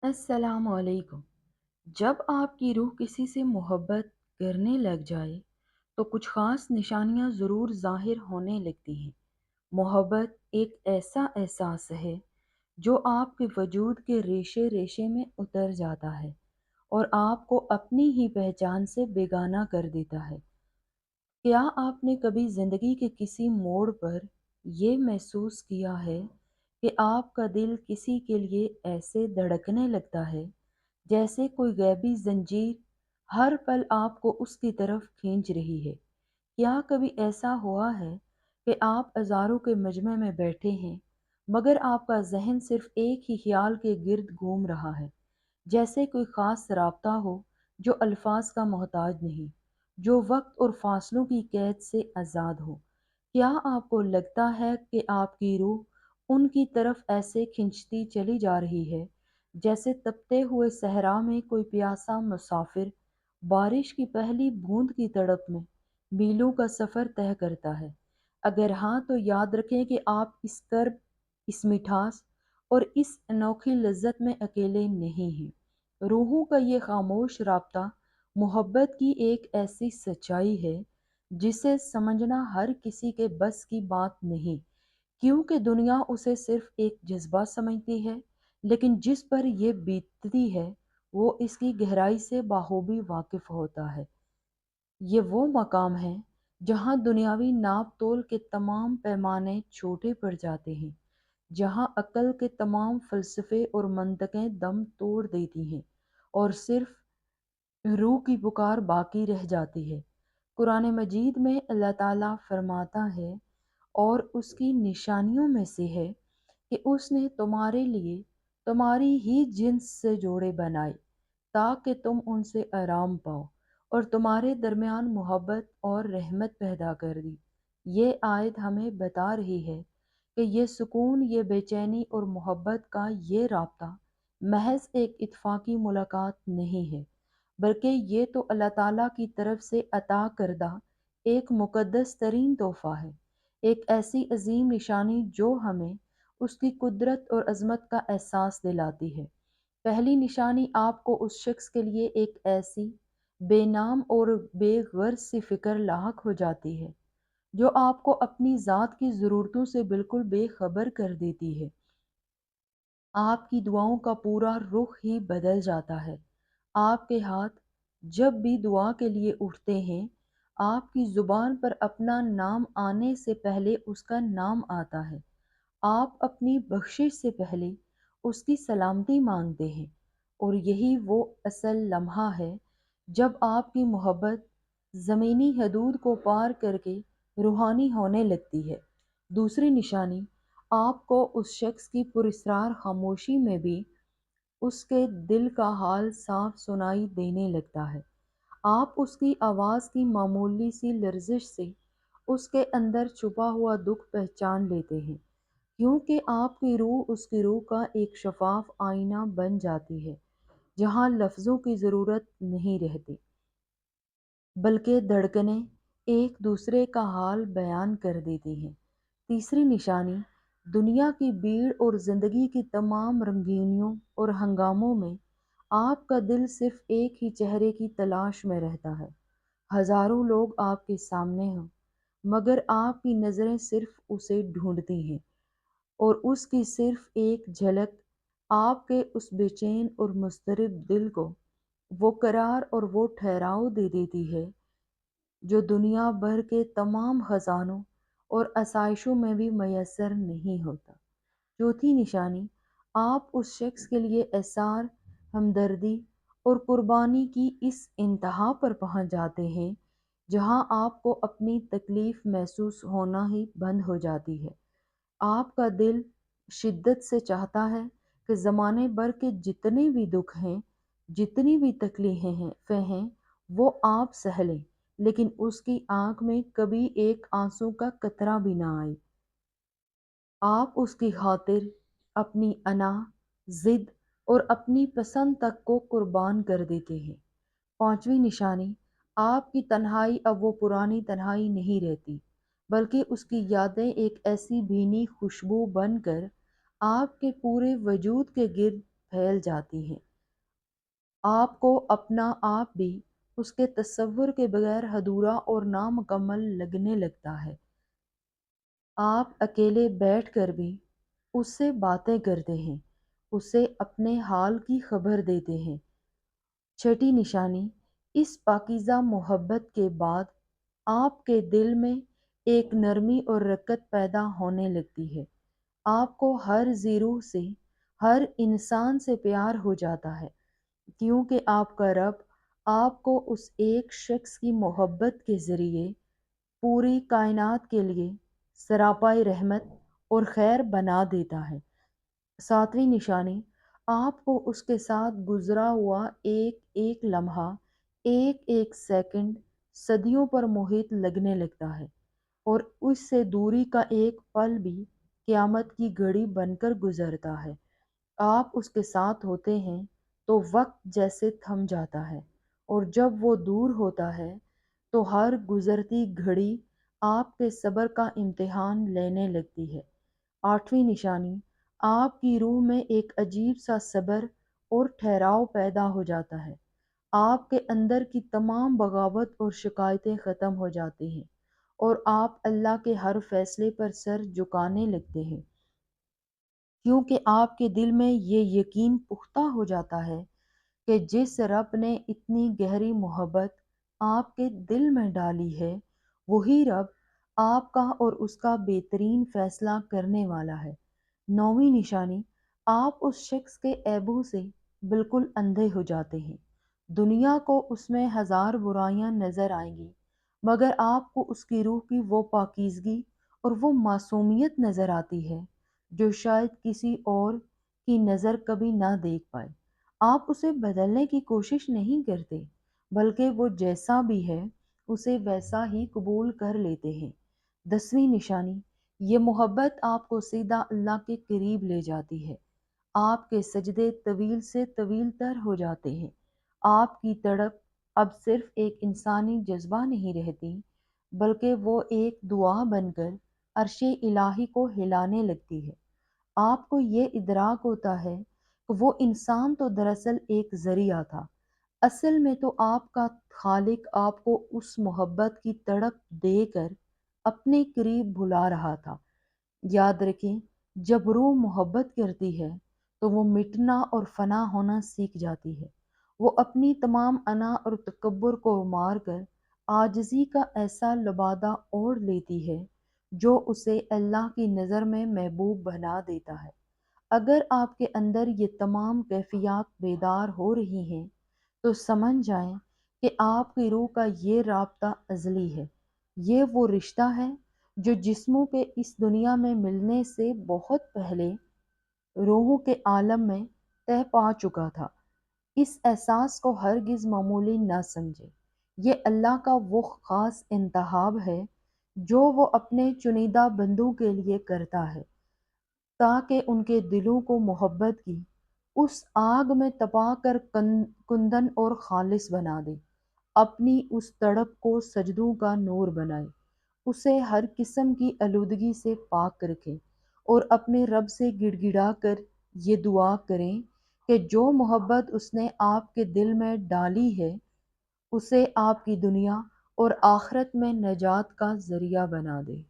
अस्सलाम वालेकुम। जब आपकी रूह किसी से मोहब्बत करने लग जाए तो कुछ ख़ास निशानियाँ ज़रूर ज़ाहिर होने लगती हैं। मोहब्बत एक ऐसा एहसास है जो आपके वजूद के रेशे रेशे में उतर जाता है और आपको अपनी ही पहचान से बेगाना कर देता है। क्या आपने कभी ज़िंदगी के किसी मोड़ पर ये महसूस किया है कि आपका दिल किसी के लिए ऐसे धड़कने लगता है जैसे कोई गैबी जंजीर हर पल आपको उसकी तरफ खींच रही है? क्या कभी ऐसा हुआ है कि आप हज़ारों के मजमे में बैठे हैं, मगर आपका ज़हन सिर्फ़ एक ही ख़्याल के गिर्द घूम रहा है, जैसे कोई ख़ास राब्ता हो जो अल्फ़ाज़ का मोहताज नहीं, जो वक़्त और फ़ासलों की कैद से आज़ाद हो? क्या आपको लगता है कि आपकी रूह उनकी तरफ ऐसे खिंचती चली जा रही है, जैसे तपते हुए सहरा में कोई प्यासा मुसाफ़िर बारिश की पहली बूंद की तड़प में मीलों का सफ़र तय करता है? अगर हाँ, तो याद रखें कि आप इस कर्ब, इस मिठास और इस अनोखी लज़्ज़त में अकेले नहीं हैं। रूहों का ये ख़ामोश राब्ता मोहब्बत की एक ऐसी सच्चाई है जिसे समझना हर किसी के बस की बात नहीं, क्योंकि दुनिया उसे सिर्फ़ एक जज़्बा समझती है, लेकिन जिस पर ये बीतती है, वो इसकी गहराई से बाखूबी वाकिफ़ होता है। ये वो मकाम है जहाँ दुनियावी नाप-तोल के तमाम पैमाने छोटे पड़ जाते हैं, जहाँ अक्ल के तमाम फ़लसफ़े और मंतकें दम तोड़ देती हैं और सिर्फ़ रूह की पुकार बाकी रह जाती है। कुरान मजीद में अल्लाह ताला फरमाता है, और उसकी निशानियों में से है कि उसने तुम्हारे लिए तुम्हारी ही जिन्स से जोड़े बनाए ताकि तुम उनसे आराम पाओ, और तुम्हारे दरमियान मोहब्बत और रहमत पैदा कर दी। ये आयत हमें बता रही है कि ये सुकून, ये बेचैनी और मोहब्बत का ये राब्ता महज एक इत्फाकी मुलाकात नहीं है, बल्कि ये तो अल्लाह ताला की तरफ से अता करदा एक मुक़द्दस तरीन तोहफ़ा है, एक ऐसी अज़ीम निशानी जो हमें उसकी कुदरत और अज़मत का एहसास दिलाती है। पहली निशानी आपको उस शख्स के लिए एक ऐसी बेनाम और बेगर्ज सी फ़िक्र लाहक हो जाती है, जो आपको अपनी ज़ात की ज़रूरतों से बिल्कुल बेखबर कर देती है। आपकी दुआओं का पूरा रुख ही बदल जाता है। आपके हाथ जब भी दुआ के लिए उठते हैं, आपकी ज़ुबान पर अपना नाम आने से पहले उसका नाम आता है। आप अपनी बख्शिश से पहले उसकी सलामती मांगते हैं, और यही वो असल लम्हा है जब आपकी मोहब्बत ज़मीनी हदूद को पार करके रूहानी होने लगती है। दूसरी निशानी, आपको उस शख्स की पुरस्रार खामोशी में भी उसके दिल का हाल साफ सुनाई देने लगता है। आप उसकी आवाज़ की मामूली सी लर्जिश से उसके अंदर छुपा हुआ दुख पहचान लेते हैं, क्योंकि आपकी रूह उसकी रूह का एक शफाफ आईना बन जाती है, जहाँ लफ्ज़ों की ज़रूरत नहीं रहती, बल्कि धड़कनें एक दूसरे का हाल बयान कर देती हैं। तीसरी निशानी, दुनिया की भीड़ और ज़िंदगी की तमाम रंगीनियों और हंगामों में आपका दिल सिर्फ एक ही चेहरे की तलाश में रहता है। हज़ारों लोग आपके सामने हों, मगर आपकी नज़रें सिर्फ उसे ढूंढती हैं, और उसकी सिर्फ एक झलक आपके उस बेचैन और मुस्तरिब दिल को वो करार और वो ठहराव दे देती है जो दुनिया भर के तमाम खजानों और आसाइशों में भी मैसर नहीं होता। चौथी निशानी, आप उस शख्स के लिए एहसार, हमदर्दी और कुर्बानी की इस इंतहा पर पहुंच जाते हैं जहां आपको अपनी तकलीफ महसूस होना ही बंद हो जाती है। आपका दिल शिद्दत से चाहता है कि ज़माने भर के जितने भी दुख हैं, जितनी भी तकलीफ़ें हैं, वो आप सह लें, लेकिन उसकी आँख में कभी एक आँसू का कतरा भी ना आए। आप उसकी खातिर अपनी अना, ज़िद और अपनी पसंद तक को कुर्बान कर देते हैं। पांचवी निशानी, आपकी तन्हाई अब वो पुरानी तन्हाई नहीं रहती, बल्कि उसकी यादें एक ऐसी भीनी खुशबू बनकर आपके पूरे वजूद के गिर्द پھیل جاتی ہیں۔ آپ کو اپنا آپ بھی اس کے تصور کے بغیر ادھورا اور نامکمل لگنے لگتا ہے۔ آپ اکیلے بیٹھ کر بھی اس سے باتیں کرتے ہیں، اسے اپنے حال کی خبر دیتے ہیں۔ چھٹی نشانی، اس پاکیزہ محبت کے بعد آپ کے دل میں ایک نرمی اور رقت پیدا ہونے لگتی ہے۔ آپ کو ہر زیرو سے، ہر انسان سے پیار ہو جاتا ہے، کیونکہ آپ کا رب آپ کو اس ایک شخص کی محبت کے ذریعے پوری کائنات کے لیے سراپائے رحمت اور خیر بنا دیتا ہے۔ ساتویں نشانی، آپ کو اس کے ساتھ گزرا ہوا ایک ایک لمحہ، ایک ایک سیکنڈ صدیوں پر محیط لگنے لگتا ہے، اور اس سے دوری کا ایک پل بھی قیامت کی گھڑی بن کر گزرتا ہے۔ آپ اس کے ساتھ ہوتے ہیں تو وقت جیسے تھم جاتا ہے، اور جب وہ دور ہوتا ہے تو ہر گزرتی گھڑی آپ کے صبر کا امتحان لینے لگتی ہے۔ آٹھویں نشانی، آپ کی روح میں ایک عجیب سا صبر اور ٹھہراؤ پیدا ہو جاتا ہے۔ آپ کے اندر کی تمام بغاوت اور شکایتیں ختم ہو جاتی ہیں، اور آپ اللہ کے ہر فیصلے پر سر جھکانے لگتے ہیں، کیونکہ آپ کے دل میں یہ یقین پختہ ہو جاتا ہے کہ جس رب نے اتنی گہری محبت آپ کے دل میں ڈالی ہے، وہی رب آپ کا اور اس کا بہترین فیصلہ کرنے والا ہے۔ نویں نشانی، آپ اس شخص کے عیبوں سے بالکل اندھے ہو جاتے ہیں۔ دنیا کو اس میں ہزار برائیاں نظر آئیں گی، مگر آپ کو اس کی روح کی وہ پاکیزگی اور وہ معصومیت نظر آتی ہے جو شاید کسی اور کی نظر کبھی نہ دیکھ پائے۔ آپ اسے بدلنے کی کوشش نہیں کرتے، بلکہ وہ جیسا بھی ہے اسے ویسا ہی قبول کر لیتے ہیں۔ دسویں نشانی، یہ محبت آپ کو سیدھا اللہ کے قریب لے جاتی ہے۔ آپ کے سجدے طویل سے طویل تر ہو جاتے ہیں۔ آپ کی تڑپ اب صرف ایک انسانی جذبہ نہیں رہتی، بلکہ وہ ایک دعا بن کر عرش الہی کو ہلانے لگتی ہے۔ آپ کو یہ ادراک ہوتا ہے کہ وہ انسان تو دراصل ایک ذریعہ تھا، اصل میں تو آپ کا خالق آپ کو اس محبت کی تڑپ دے کر اپنے قریب بلا رہا تھا۔ یاد رکھیں، جب روح محبت کرتی ہے تو وہ مٹنا اور فنا ہونا سیکھ جاتی ہے۔ وہ اپنی تمام انا اور تکبر کو مار کر عاجزی کا ایسا لبادہ اوڑھ لیتی ہے جو اسے اللہ کی نظر میں محبوب بنا دیتا ہے۔ اگر آپ کے اندر یہ تمام کیفیات بیدار ہو رہی ہیں تو سمجھ جائیں کہ آپ کی روح کا یہ رابطہ ازلی ہے۔ یہ وہ رشتہ ہے جو جسموں کے اس دنیا میں ملنے سے بہت پہلے روحوں کے عالم میں تہ پا چکا تھا۔ اس احساس کو ہرگز معمولی نہ سمجھے۔ یہ اللہ کا وہ خاص انتخاب ہے جو وہ اپنے چنیدہ بندوں کے لیے کرتا ہے، تاکہ ان کے دلوں کو محبت کی اس آگ میں تپا کر کندن اور خالص بنا دے، اپنی اس تڑپ کو سجدوں کا نور بنائے، اسے ہر قسم کی آلودگی سے پاک رکھیں، اور اپنے رب سے گڑ گڑا کر یہ دعا کریں کہ جو محبت اس نے آپ کے دل میں ڈالی ہے اسے آپ کی دنیا اور آخرت میں نجات کا ذریعہ بنا دے۔